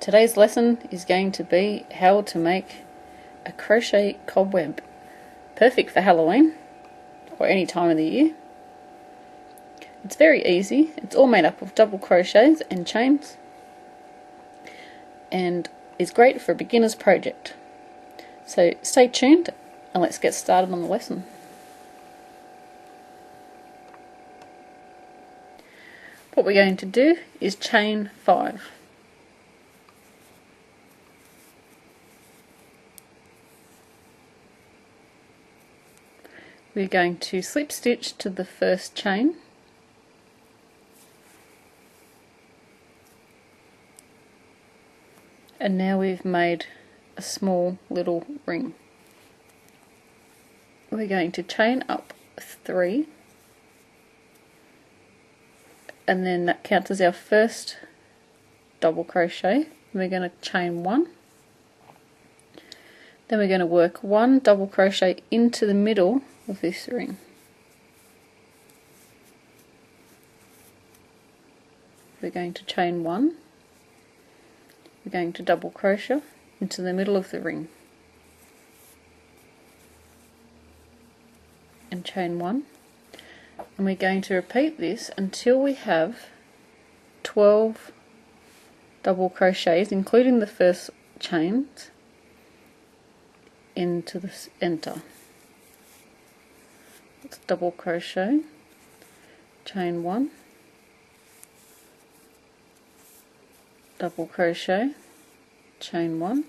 Today's lesson is going to be how to make a crochet cobweb. Perfect for Halloween or any time of the year. It's very easy. It's all made up of double crochets and chains and is great for a beginner's project. So stay tuned and let's get started on the lesson. What we're going to do is chain 5. We're going to slip stitch to the first chain, and now we've made a small little ring. We're going to chain up 3, and then that counts as our first double crochet. We're going to chain 1. Then we're going to work 1 double crochet into the middle of this ring. We're going to chain 1. We're going to double crochet into the middle of the ring and chain 1. And we're going to repeat this until we have 12 double crochets, including the first chains, into the center. Let's double crochet, chain 1, double crochet, chain 1,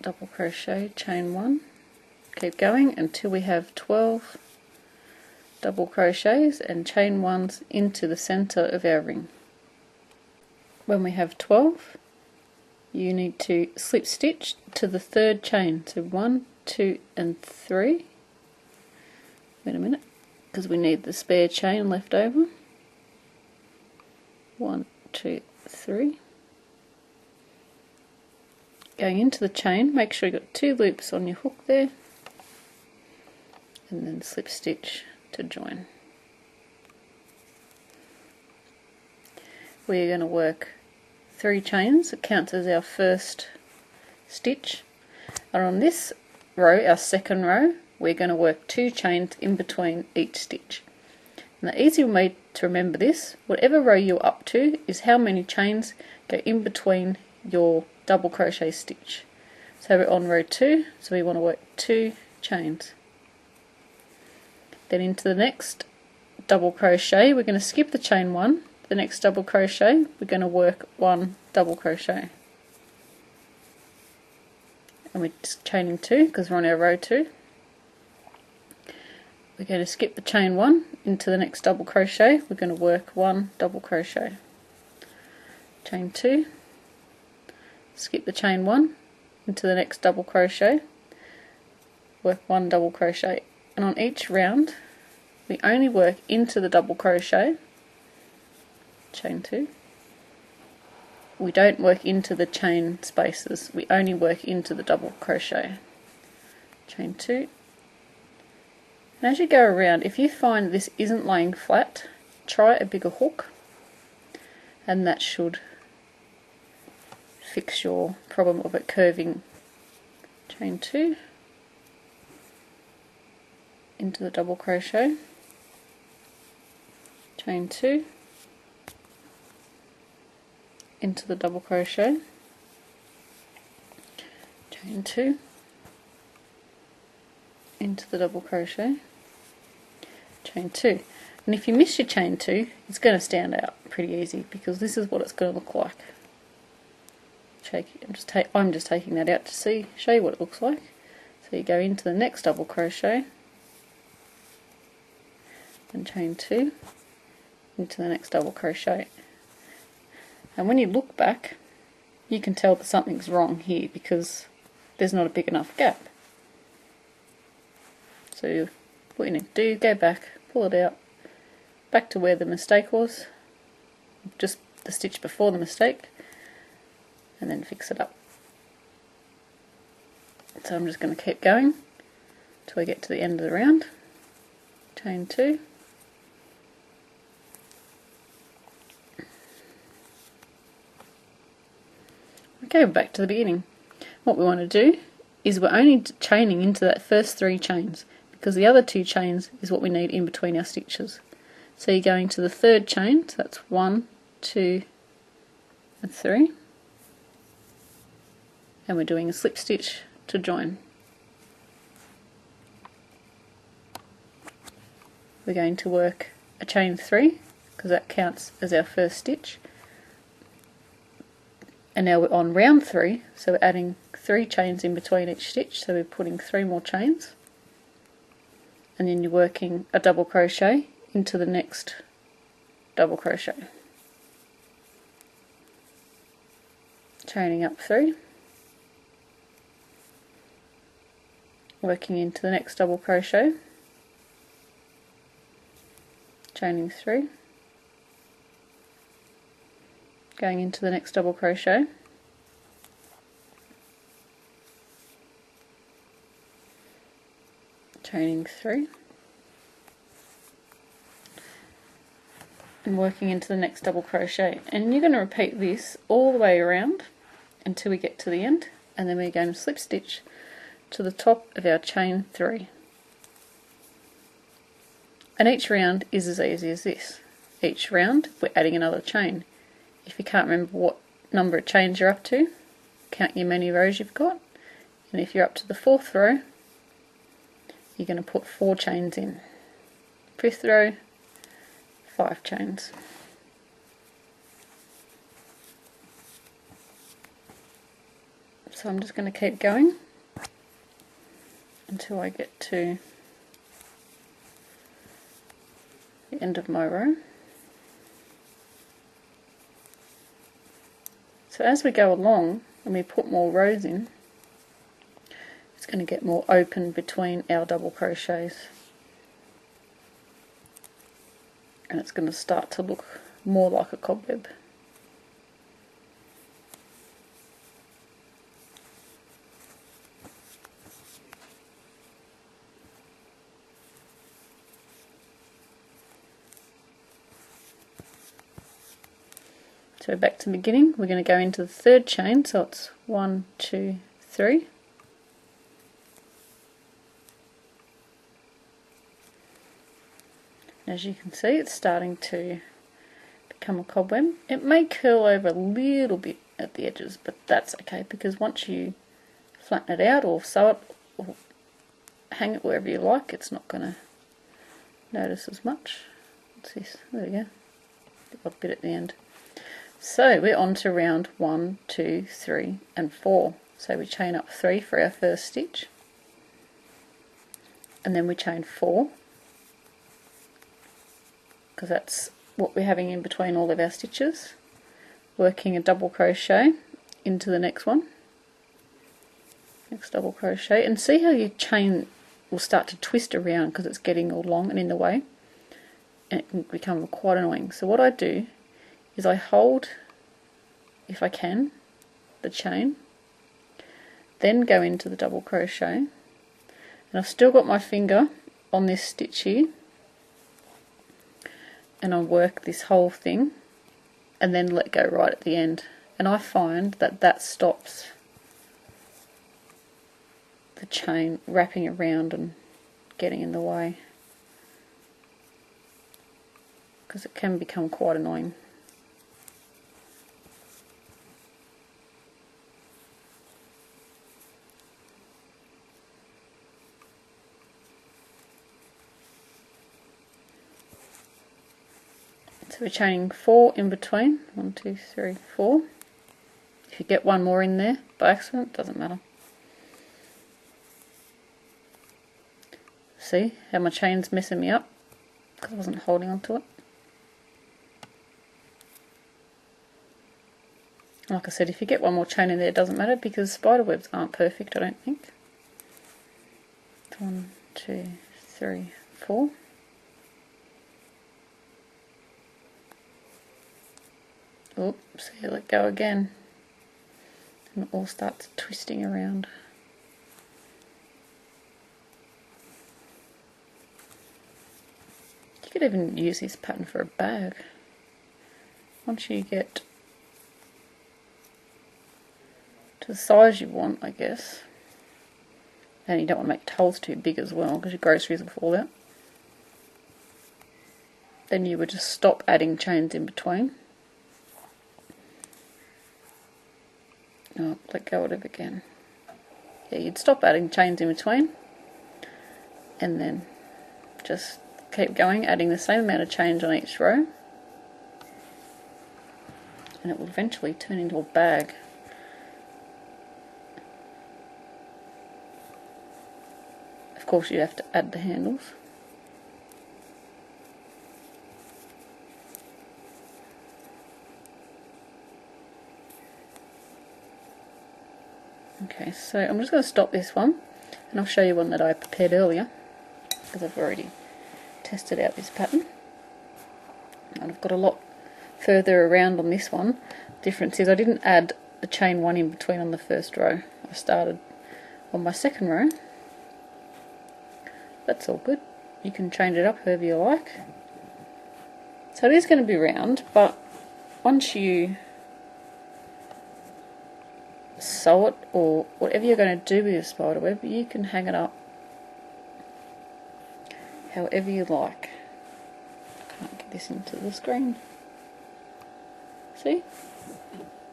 double crochet, chain 1. Keep going until we have 12 double crochets and chain 1s into the center of our ring. When we have 12, you need to slip stitch to the third chain. So 1, 2 and 3. Wait a minute, because we need the spare chain left over. 1, 2, 3. Going into the chain, make sure you've got 2 loops on your hook there, and then slip stitch to join. We're going to work 3 chains. It counts as our first stitch, and on this row, our second row, we're going to work 2 chains in between each stitch. And the easy way to remember this, whatever row you're up to is how many chains go in between your double crochet stitch. So we're on row 2, so we want to work 2 chains. Then into the next double crochet, we're going to skip the chain 1. The next double crochet, we're going to work 1 double crochet. And we're just chaining 2 because we're on our row 2. We're going to skip the chain 1 into the next double crochet. We're going to work 1 double crochet. Chain 2. Skip the chain 1 into the next double crochet. Work 1 double crochet. And on each round, we only work into the double crochet. Chain 2. We don't work into the chain spaces, we only work into the double crochet. Chain 2. And as you go around, if you find this isn't laying flat, try a bigger hook, and that should fix your problem of it curving. Chain 2 into the double crochet, chain 2 into the double crochet, chain 2 into the double crochet, chain 2. And if you miss your chain 2, it's going to stand out pretty easy because this is what it's going to look like. I'm just taking that out to show you what it looks like. So you go into the next double crochet and chain 2 into the next double crochet. And when you look back, you can tell that something's wrong here because there's not a big enough gap. So what you need to do, go back, pull it out, back to where the mistake was, just the stitch before the mistake, and then fix it up. So I'm just going to keep going till I get to the end of the round. Chain 2, Okay, we're back to the beginning. What we want to do is we're only chaining into that first 3 chains, because the other 2 chains is what we need in between our stitches. So you're going to the 3rd chain, so that's 1, 2 and 3, and we're doing a slip stitch to join. We're going to work a chain 3 because that counts as our first stitch, and now we're on round 3, so we're adding 3 chains in between each stitch, so we're putting 3 more chains, and then you're working a double crochet into the next double crochet, chaining up 3, working into the next double crochet, chaining 3, going into the next double crochet, chaining 3, and working into the next double crochet. And you're going to repeat this all the way around until we get to the end, and then we're going to slip stitch to the top of our chain 3. And each round is as easy as this. Each round we're adding another chain. If you can't remember what number of chains you're up to, count your many rows you've got, and if you're up to the 4th row, you're going to put 4 chains in. 5th row, 5 chains. So I'm just going to keep going until I get to the end of my row. So as we go along and we put more rows in, it's going to get more open between our double crochets, and it's going to start to look more like a cobweb. So back to the beginning, we're going to go into the 3rd chain, so it's 1, 2, 3. As you can see, it's starting to become a cobweb. It may curl over a little bit at the edges, but that's okay, because once you flatten it out or sew it or hang it wherever you like, it's not going to notice as much. What's this? There we go. The odd bit at the end. So we're on to round 1, 2, 3 and 4. So we chain up 3 for our first stitch, and then we chain 4, because that's what we're having in between all of our stitches, working a double crochet into the next one, next double crochet, and see how your chain will start to twist around because it's getting all long and in the way, and it can become quite annoying. So what I do is I hold, if I can, the chain, then go into the double crochet, and I've still got my finger on this stitch here, and I'll work this whole thing and then let go right at the end, and I find that that stops the chain wrapping around and getting in the way, because it can become quite annoying. So we're chaining 4 in between, 1, 2, 3, 4. If you get one more in there by accident, doesn't matter. See how my chain's messing me up because I wasn't holding on to it. Like I said, if you get one more chain in there, it doesn't matter, because spider webs aren't perfect, I don't think. 1, 2, 3, 4. Oops, see, let go again, and it all starts twisting around. You could even use this pattern for a bag. Once you get to the size you want, I guess. And you don't want to make holes too big as well, because your groceries will fall out. Then you would just stop adding chains in between. Oh, let go of it again. Yeah, you'd stop adding chains in between, and then just keep going, adding the same amount of chains on each row, and it will eventually turn into a bag. Of course, you have to add the handles. Okay, so I'm just going to stop this one, and I'll show you one that I prepared earlier, because I've already tested out this pattern. And I've got a lot further around on this one. The difference is I didn't add the chain 1 in between on the first row. I started on my second row. That's all good. You can change it up however you like. So it is going to be round, but once you sew it, or whatever you're going to do with your spider web, you can hang it up however you like. I can't get this into the screen. See?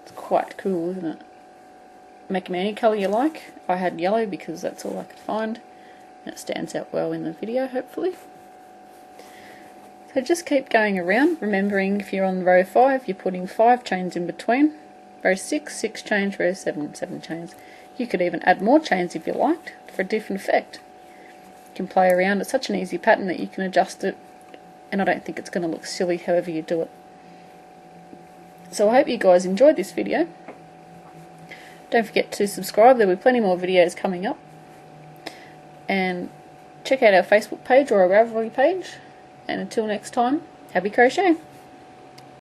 It's quite cool, isn't it? Make them any colour you like. I had yellow because that's all I could find. And it stands out well in the video, hopefully. So just keep going around, remembering if you're on row 5, you're putting 5 chains in between. Row 6, 6 chains. Row 7, 7 chains. You could even add more chains if you liked, for a different effect. You can play around. It's such an easy pattern that you can adjust it, and I don't think it's going to look silly however you do it. So I hope you guys enjoyed this video. Don't forget to subscribe, there will be plenty more videos coming up. And check out our Facebook page or our Ravelry page. And until next time, happy crochet!